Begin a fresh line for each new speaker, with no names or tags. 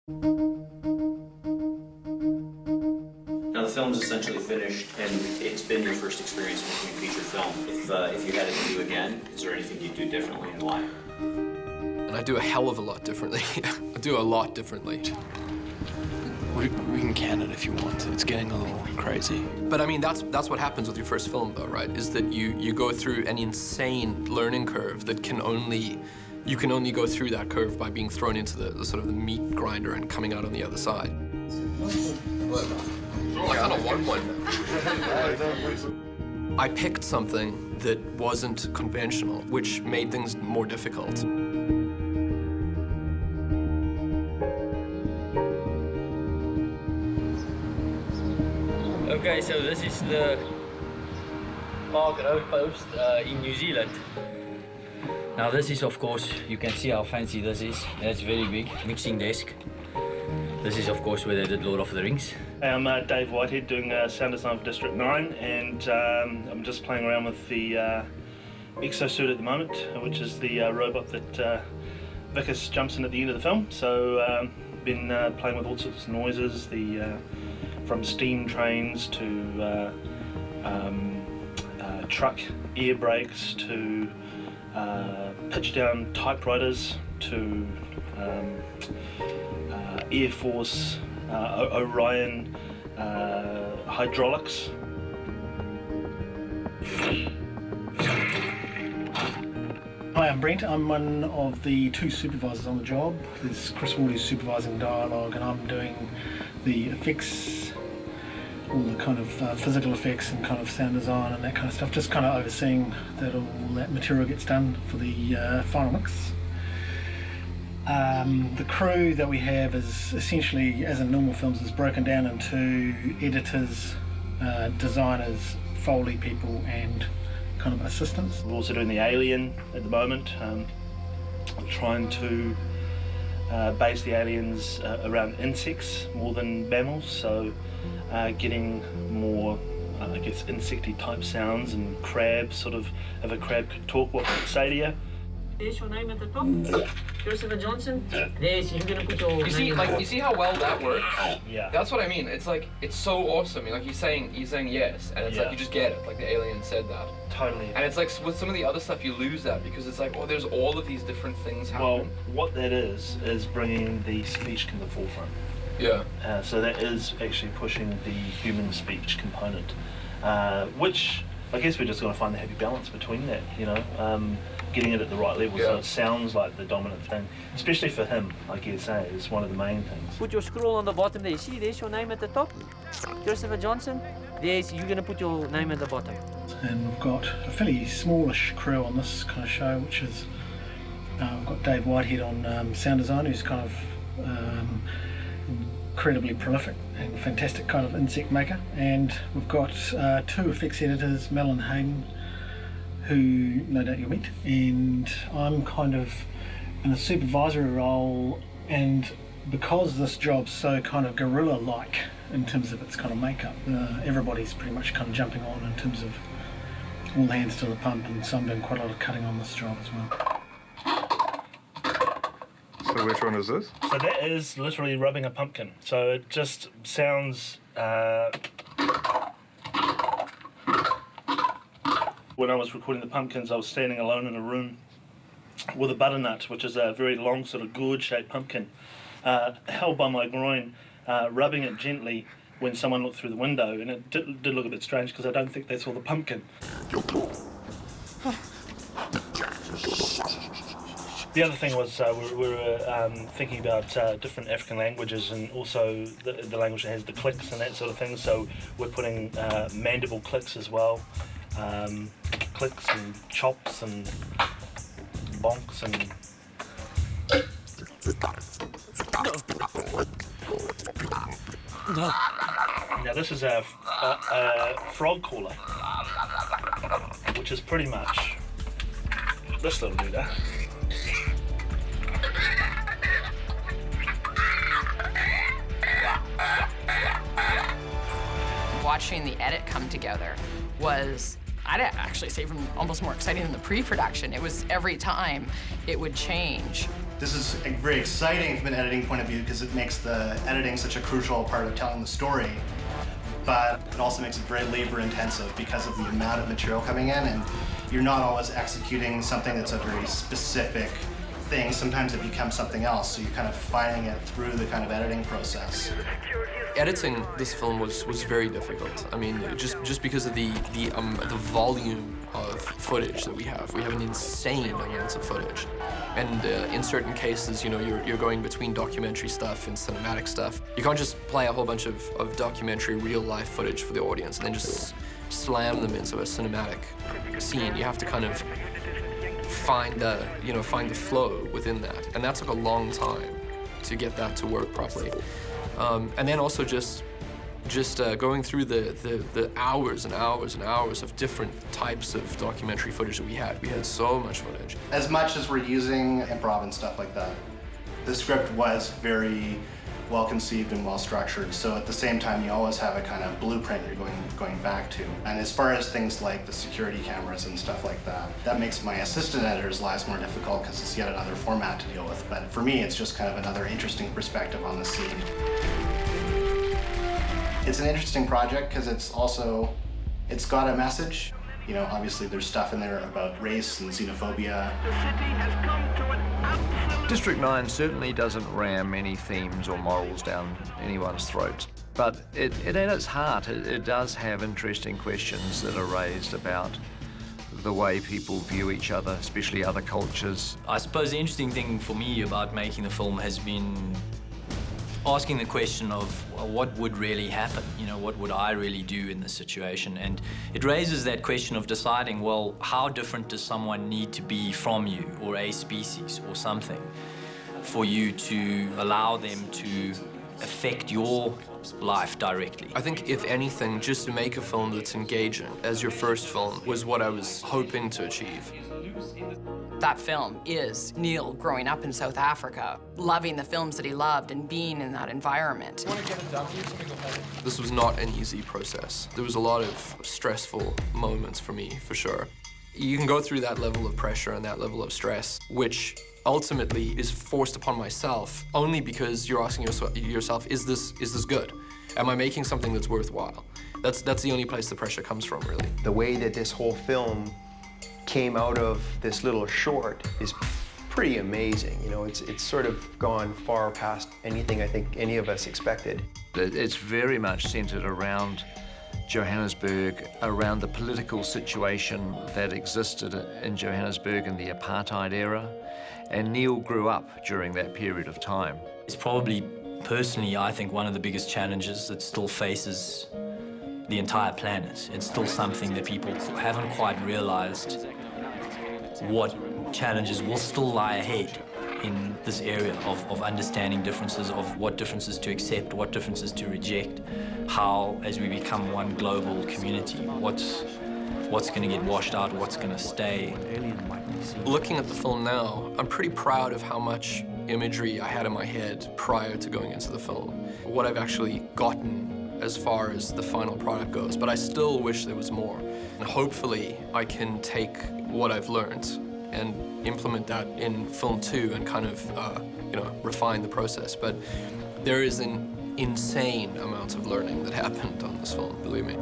Now the film's essentially finished, and it's been your first experience making a feature film. If you had it to do again, is there anything you'd do differently and why?
And I do a hell of a lot differently. I do a lot differently.
We can can it if you want. It's getting a little crazy.
But I mean, that's what happens with your first film, though, right? Is that you go through an insane learning curve that you can only go through that curve by being thrown into the sort of the meat grinder and coming out on the other side. Like, I don't want one. I picked something that wasn't conventional, which made things more difficult.
Okay, so this is the Park Road Post in New Zealand. Now this is, of course, you can see how fancy this is. That's very big, mixing desk. This is, of course, where they did Lord of the Rings.
I'm Dave Whitehead, doing sound design for District 9, and I'm just playing around with the exosuit at the moment, which is the robot that Vickers jumps in at the end of the film. So been playing with all sorts of noises, from steam trains to truck air brakes to pitch down typewriters to Air Force, Orion, hydraulics.
Hi, I'm Brent. I'm one of the two supervisors on the job. There's Chris Ward who's supervising dialogue, and I'm doing the effects, all the kind of physical effects and kind of sound design and that kind of stuff, just kind of overseeing that all that material gets done for the final mix. The crew that we have is essentially, as in normal films, is broken down into editors, designers, Foley people, and kind of assistants.
We're also doing the Alien at the moment, trying to base the aliens around insects more than mammals, so getting more, I guess, insecty type sounds and crabs, sort of, if a crab could talk, what would it say to you?
There's your name at the top. Christopher Johnson. There's, you're gonna put your
You see, like, you see how well that works?
Yeah.
That's what I mean. It's like, it's so awesome. Like, he's saying yes, and it's
Yeah.
like, you just get it. Like, the alien said that.
Totally.
And it's like, with some of the other stuff, you lose that, because it's like, oh, there's all of these different things happening.
Well, what that is bringing the speech to the forefront.
Yeah.
So that is actually pushing the human speech component, which I guess we're just going to find the happy balance between that, you know, getting it at the right level, so it sounds like the dominant thing, especially for him, like you say, is one of the main things.
Put your scroll on the bottom there. See, there's your name at the top. Christopher Johnson. There's, you're gonna put your name at the bottom.
And we've got a fairly smallish crew on this kind of show, which is we've got Dave Whitehead on sound design, who's kind of incredibly prolific and fantastic kind of insect maker, and we've got two effects editors, Mel and Hayden, who no doubt you'll meet, and I'm kind of in a supervisory role, and because this job's so kind of guerrilla-like in terms of its kind of makeup, everybody's pretty much kind of jumping on in terms of all hands to the pump, and so I'm doing quite a lot of cutting on this job as well.
So which one is this?
So that is literally rubbing a pumpkin. So it just sounds. When I was recording the pumpkins, I was standing alone in a room with a butternut, which is a very long, sort of gourd-shaped pumpkin, held by my groin, rubbing it gently when someone looked through the window, and it did look a bit strange because I don't think they saw the pumpkin. The other thing was we were thinking about different African languages, and also the language that has the clicks and that sort of thing, so we're putting mandible clicks as well, clicks and chops and bonks and... Now this is a frog caller, which is pretty much this little dude.
Watching the edit come together was, I'd actually say, even almost more exciting than the pre-production. It was every time it would change.
This is very exciting from an editing point of view because it makes the editing such a crucial part of telling the story. But it also makes it very labor intensive because of the amount of material coming in, and you're not always executing something that's a very specific thing. Sometimes it becomes something else, so you're kind of finding it through the kind of editing process.
Editing this film was very difficult. I mean, just because of the volume of footage that we have. We have an insane amount of footage. And in certain cases, you know, you're going between documentary stuff and cinematic stuff. You can't just play a whole bunch of documentary real-life footage for the audience and then just slam them into a cinematic scene. You have to kind of find the flow within that. And that took a long time to get that to work properly. And then also just going through the hours and hours and hours of different types of documentary footage that we had. We had so much footage.
As much as we're using improv and stuff like that, the script was very well conceived and well structured. So at the same time, you always have a kind of blueprint you're going back to. And as far as things like the security cameras and stuff like that, that makes my assistant editor's lives more difficult because it's yet another format to deal with. But for me, it's just kind of another interesting perspective on the scene. It's an interesting project because it's got a message. You know, obviously there's stuff in there about race and xenophobia.
District 9 certainly doesn't ram any themes or morals down anyone's throats, but at its heart, it does have interesting questions that are raised about the way people view each other, especially other cultures.
I suppose the interesting thing for me about making the film has been asking the question of what would really happen, you know, what would I really do in this situation? And it raises that question of deciding, well, how different does someone need to be from you or a species or something for you to allow them to affect your life directly?
I think, if anything, just to make a film that's engaging as your first film was what I was hoping to achieve.
That film is Neil growing up in South Africa, loving the films that he loved and being in that environment.
This was not an easy process. There was a lot of stressful moments for me, for sure. You can go through that level of pressure and that level of stress, which ultimately is forced upon myself only because you're asking yourself, is this good? Am I making something that's worthwhile? That's the only place the pressure comes from, really.
The way that this whole film came out of this little short is pretty amazing. You know, it's sort of gone far past anything I think any of us expected.
It's very much centered around Johannesburg, around the political situation that existed in Johannesburg in the apartheid era, and Neil grew up during that period of time.
It's probably, personally, I think one of the biggest challenges that still faces the entire planet. It's still something that people haven't quite realized what challenges will still lie ahead in this area of understanding differences, of what differences to accept, what differences to reject, how, as we become one global community, what's going to get washed out, what's going to stay.
Looking at the film now, I'm pretty proud of how much imagery I had in my head prior to going into the film, what I've actually gotten as far as the final product goes, but I still wish there was more. And hopefully I can take what I've learned and implement that in film 2 and kind of, refine the process. But there is an insane amount of learning that happened on this film, believe me.